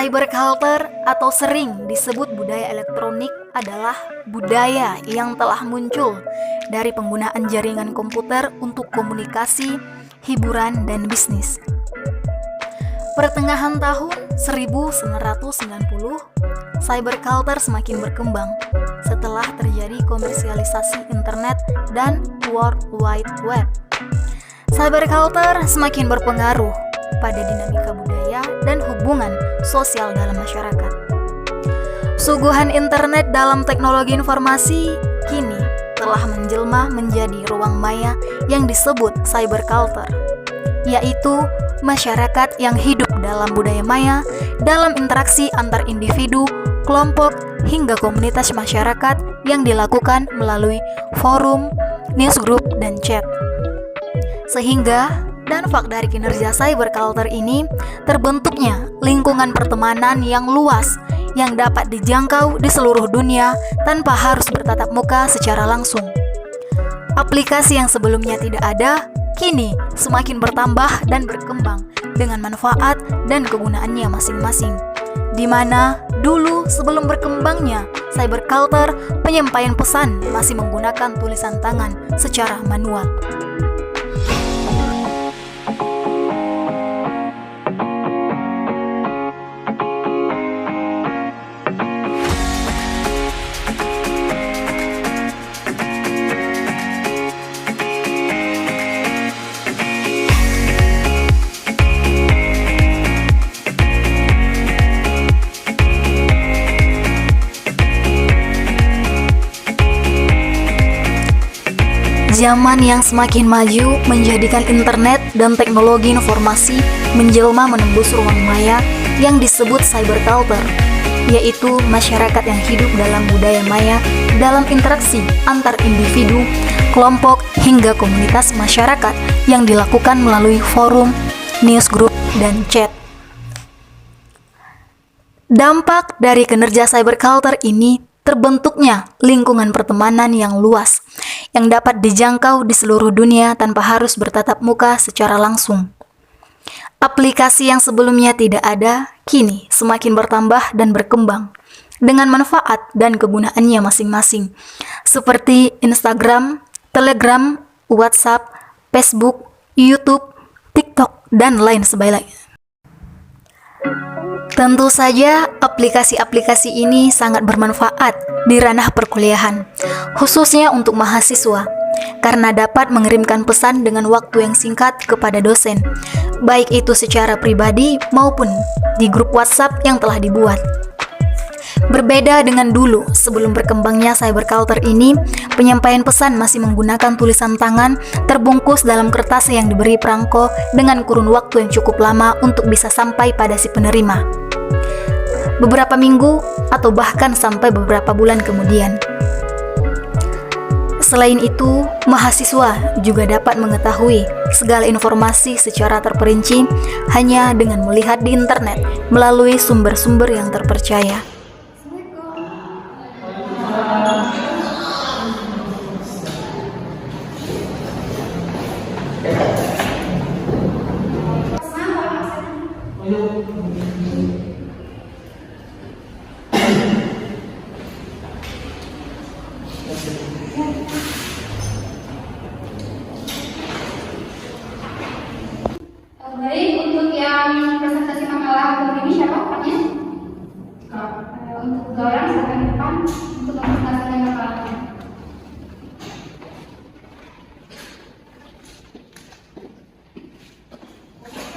Cyberculture atau sering disebut budaya elektronik adalah budaya yang telah muncul dari penggunaan jaringan komputer untuk komunikasi, hiburan, dan bisnis. Pertengahan tahun 1990, cyberculture semakin berkembang setelah terjadi komersialisasi internet dan World Wide Web. Cyberculture semakin berpengaruh pada dinamika budaya dan hubungan sosial dalam masyarakat. Suguhan internet dalam teknologi informasi kini telah menjelma menjadi ruang maya yang disebut cyberculture, yaitu masyarakat yang hidup dalam budaya maya dalam interaksi antar individu, kelompok, hingga komunitas masyarakat yang dilakukan melalui forum, newsgroup, dan chat. Sehingga dampak dari kinerja cyberculture ini terbentuknya lingkungan pertemanan yang luas yang dapat dijangkau di seluruh dunia tanpa harus bertatap muka secara langsung. Aplikasi yang sebelumnya tidak ada, kini semakin bertambah dan berkembang dengan manfaat dan kegunaannya masing-masing. Di mana dulu sebelum berkembangnya cyberculture, penyampaian pesan masih menggunakan tulisan tangan secara manual. Zaman yang semakin maju menjadikan internet dan teknologi informasi menjelma menembus ruang maya yang disebut cyberculture, yaitu masyarakat yang hidup dalam budaya maya dalam interaksi antar individu, kelompok, hingga komunitas masyarakat yang dilakukan melalui forum, newsgroup, dan chat. Dampak dari kinerja cyberculture ini terbentuknya lingkungan pertemanan yang luas yang dapat dijangkau di seluruh dunia tanpa harus bertatap muka secara langsung. Aplikasi yang sebelumnya tidak ada, kini semakin bertambah dan berkembang dengan manfaat dan kegunaannya masing-masing, seperti Instagram, Telegram, WhatsApp, Facebook, YouTube, TikTok, dan lain sebagainya. Tentu saja aplikasi-aplikasi ini sangat bermanfaat di ranah perkuliahan, khususnya untuk mahasiswa, karena dapat mengirimkan pesan dengan waktu yang singkat kepada dosen, baik itu secara pribadi maupun di grup WhatsApp yang telah dibuat. Berbeda dengan dulu, sebelum berkembangnya cyberculture ini, penyampaian pesan masih menggunakan tulisan tangan terbungkus dalam kertas yang diberi perangko dengan kurun waktu yang cukup lama untuk bisa sampai pada si penerima. Beberapa minggu atau bahkan sampai beberapa bulan kemudian. Selain itu, mahasiswa juga dapat mengetahui segala informasi secara terperinci hanya dengan melihat di internet melalui sumber-sumber yang terpercaya. Baik, untuk yang presentasi makalah untuk ini siapa orangnya? Untuk 2 orang silakan di depan untuk mempresentasikan makalahnya.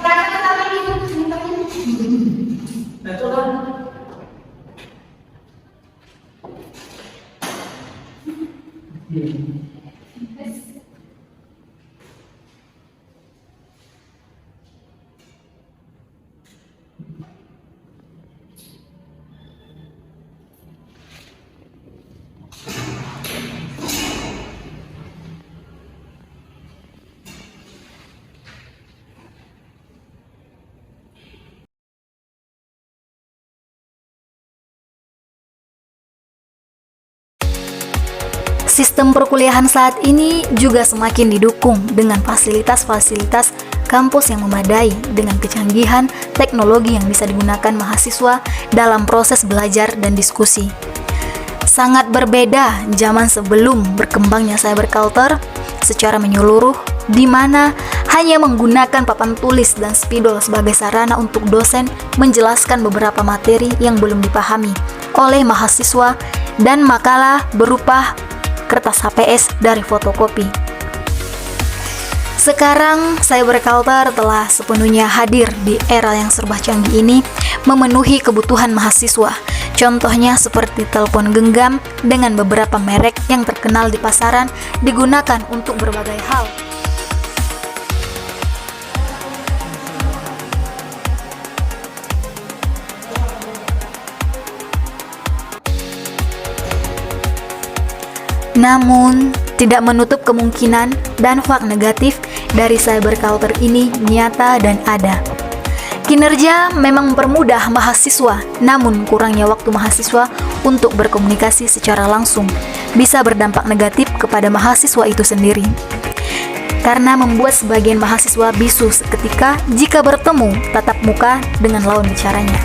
Silakan apa itu sebentarnya? Sistem perkuliahan saat ini juga semakin didukung dengan fasilitas-fasilitas kampus yang memadai dengan kecanggihan teknologi yang bisa digunakan mahasiswa dalam proses belajar dan diskusi. Sangat berbeda zaman sebelum berkembangnya cyberculture secara menyeluruh, di mana hanya menggunakan papan tulis dan spidol sebagai sarana untuk dosen menjelaskan beberapa materi yang belum dipahami oleh mahasiswa dan makalah berupa kertas HPS dari fotokopi. Sekarang, cyberculture telah sepenuhnya hadir di era yang serba canggih ini, memenuhi kebutuhan mahasiswa. Contohnya seperti telepon genggam dengan beberapa merek yang terkenal di pasaran digunakan untuk berbagai hal. Namun, tidak menutup kemungkinan dampak negatif dari cyberculture ini nyata dan ada. Kinerja memang mempermudah mahasiswa, namun kurangnya waktu mahasiswa untuk berkomunikasi secara langsung bisa berdampak negatif kepada mahasiswa itu sendiri. Karena membuat sebagian mahasiswa bisu seketika jika bertemu tatap muka dengan lawan bicaranya.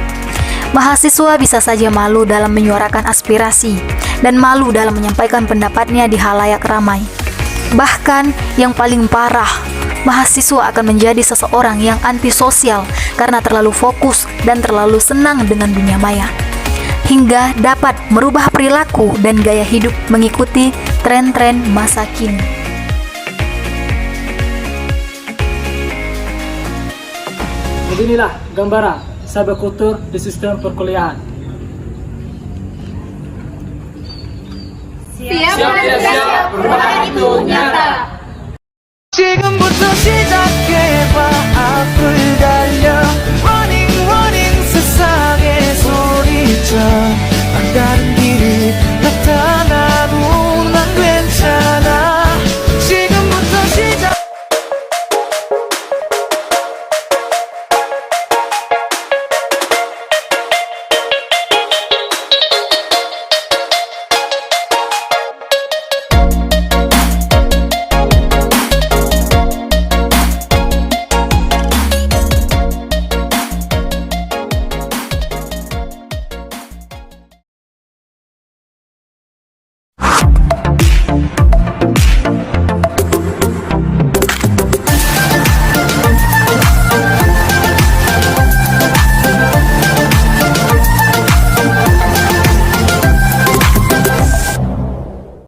Mahasiswa bisa saja malu dalam menyuarakan aspirasi dan malu dalam menyampaikan pendapatnya di halayak ramai. Bahkan yang paling parah, mahasiswa akan menjadi seseorang yang antisosial karena terlalu fokus dan terlalu senang dengan dunia maya, hingga dapat merubah perilaku dan gaya hidup mengikuti tren-tren masa kini. Beginilah gambaran cyberculture di sistem perkuliahan. Siap, perubahan itu nyata. 지금부터 시작해봐 앞을 달려 Running running 세상에 소리쳐 막다른 길이 나타나도 난 괜찮아 지금부터 시작